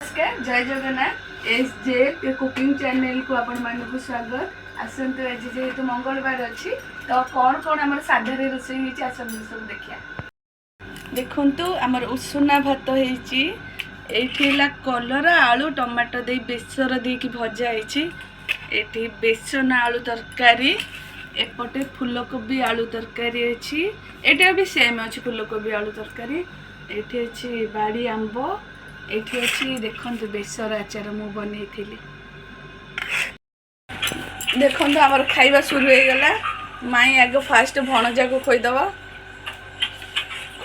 नमस्कार जय जगन्नाथ एस जे cooking channel को आपण मानक स्वागत आसतु आज जेहेतु मंगलवार अच्छी तो कौन कौन आम साधार रोषे आसतु सब देखिया देखु आमर उषुना भात होती कलरा आलू टमाटो दे बेसर देकी भजा होती बेसन आलू तरकारी एपटे फूलकोबी आलू तरकारी अच्छी एटा भी सेम अच्छी फूलकोबी आलू तरकारी एठी अच्छी बाड़ी आंब एठी अच्छी देखंतु बेसर आचार मु बनै थिली देखंतु हमर खाइबा शुरू हो गला माई आग फास्ट भणजा को खोइदबा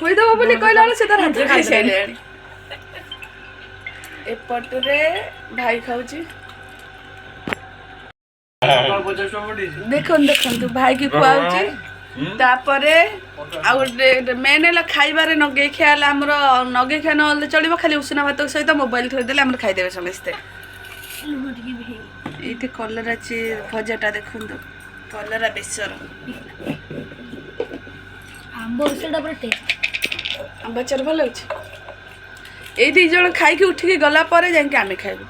बोली कहला से तार हाथ खाइ साइलेनी एपट रे भाई खाउची देखंतु भाई की खुआउची तापरे मेन है खाइबार नगे ख्याल आमर नगे खिया ना चलो खाली उषुना भात सहित मोबाइल थोड़े आम खाईदे समस्ते ये कलरा भजाटा देखु कलरा बेसर आंब अचार भल ये दी जन खाई उठिकी गला जाके आम खाइबू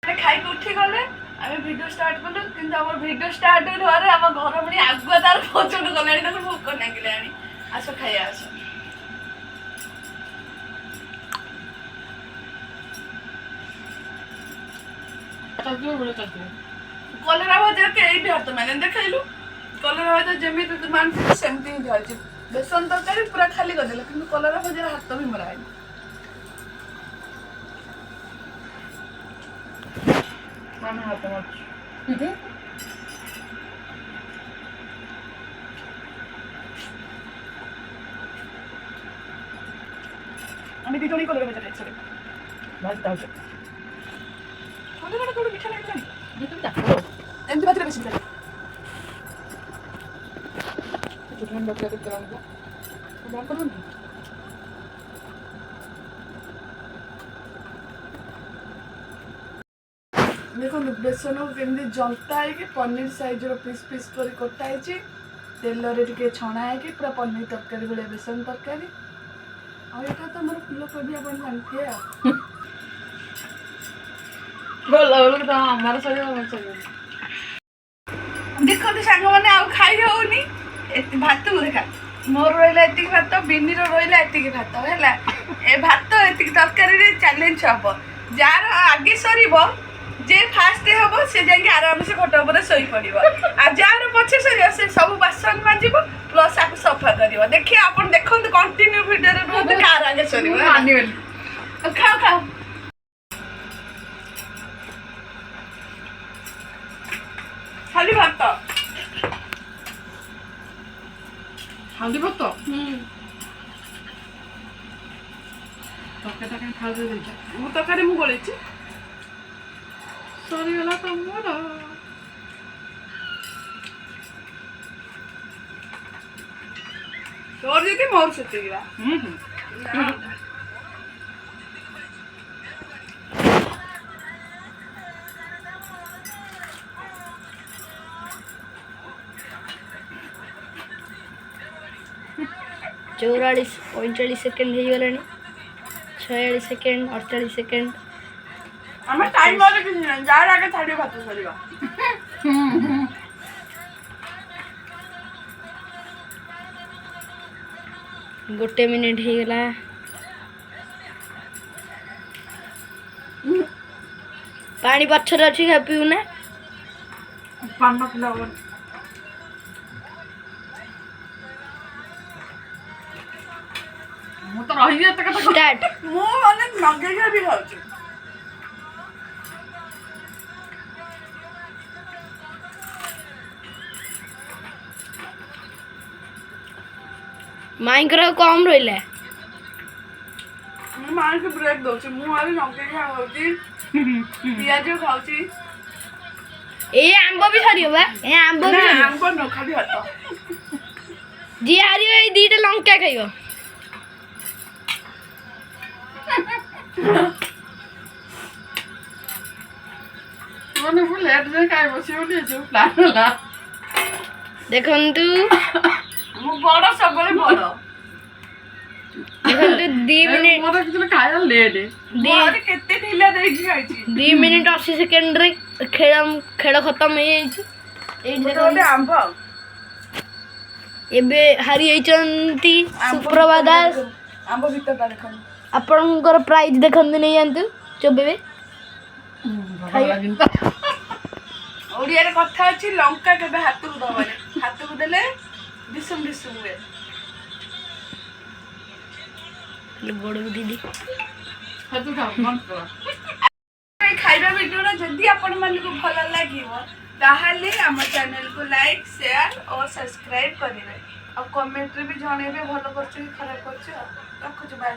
खाई उठी गले आम भिडियो स्टार्ट कलु कि आम भिडियो स्टार्ट होने आम घर पुणी आगुआ तार पचड़ गला भोक नागिला आस खाइया आस कलरा भजा के हाथ मैंने देखलु कलरा भजा जमी मानते सेमती ही जाऊँ बेसन तरकारी पूरा खाली करदेला कि कलरा भजार हाथ भी मरा मामा हाथ मर আমি দিদনি কলরা ভজা খাইছি ভাত দাও কলরা কোন মিঠা লাগে না দিতে দাও এমনি ভাতটা বেশি মিঠা চুটমান বাকি আছে তেল আনবো দাম করুন देखो बेसन केमती जंता है पनीर साइज पीस पीस कर कटाई तेल रे छणा है पूरा पनीर तरकारी भाई बेसन तरकारी आटा तो मोर फूलकोबी आप जानते देखो सांग मैंने आउ खाई होनी भात को देखा मोर रहा ये भात बिनी रहा ये भात है ए भात ये तरकारी चैलेंज हम जार आगे सर जे फास्ट हम से जाके आराम से खट उपर शोई पड़ो आ जार पछे सर से सब बासन मांजिब प्लस आपको सफा कर देखिए आप देखो कंटिन्यू भिडियो रुहतु कार आगे सर खाओ खाओ खाली भात खाली भात तरकारी खा मु तरकारी मु गली सरीगला तमर तोर जी मोर से चौरालीस 45 सेकेंड हो गला 46 सेकेंड 48 सेकेंड हमें टाइम वाले किसी नहीं जार आगे थाड़ी भात सरीगा गोटे मिनिट हो गला पानी पछर अच्छी खा पीऊ ना पान पिला मु तो रही जाते कथा स्टार्ट मु माने नगे के भी खाउची माइकर कम रहा मु मार के ब्रेक दउची मु आली नगे के खाउची पियाज खाउची ए आंब भी सरियो बा ए आंब भी ना आंब न खाली भात जी हारियो ए दीटा लंका खाइयो माने फुल लेट जे खाइ बसी ओली जे प्लान होला देखंतु मु बड़ सबले बड़ देखंतु 2 मिनिट ମୋର କିଛି ଖାଇବା ଲେଟ୍ ମୋର କେତେ ଢିଲା ଦେଇକି ଖାଇଛି 2 ମିନିଟ୍ 80 ସେକେଣ୍ଡରେ ଖେଳ ଖତମ ହେଇଯାଇଛି। ଏଇଠି ଗୋଟେ ଦେଖନ୍ତୁ, ଆମ୍ବ ଏବେ ହାରି ଯାଇଛନ୍ତି ଆମ୍ବ ସୁପ୍ରଭା ଭିତରଟା ଦାସ। ଦେଖନ୍ତୁ, ଆମ୍ବ ଭିତରଟା ଦେଖନ୍ତୁ। ଆପଣଙ୍କର ପ୍ରାଇଜ୍ ଦେଖନ୍ତୁ, ନେଇଯାଆନ୍ତୁ, ଚୋବେଇବେ। ଓଡ଼ିଆରେ କଥା ଅଛି ଲଙ୍କା କେବେ ହାତକୁ ଦବନି, ହାତକୁ ଦେଲେ ଢିସୁମ ଢିସୁମ ହୁଏ। ବଡ଼ ଦିଦି এই ଖାଇବା ଭିଡ଼ିଓଟା ଯଦି ଆପଣମାନଙ୍କୁ ଭଲ ଲାଗିବ ତାହେଲେ ଆମ ଚ୍ୟାନେଲକୁ ଲାଇକ୍ ସେୟାର ଓ ସବସ୍କ୍ରାଇବ୍ କରିବେ ଆଉ କମେଣ୍ଟରେ ବି ଜଣେଇବେ ଭଲ କରୁଛୁ କି ଖରାପ କରୁଛୁ। ରଖୁଛୁ, ବାଏ।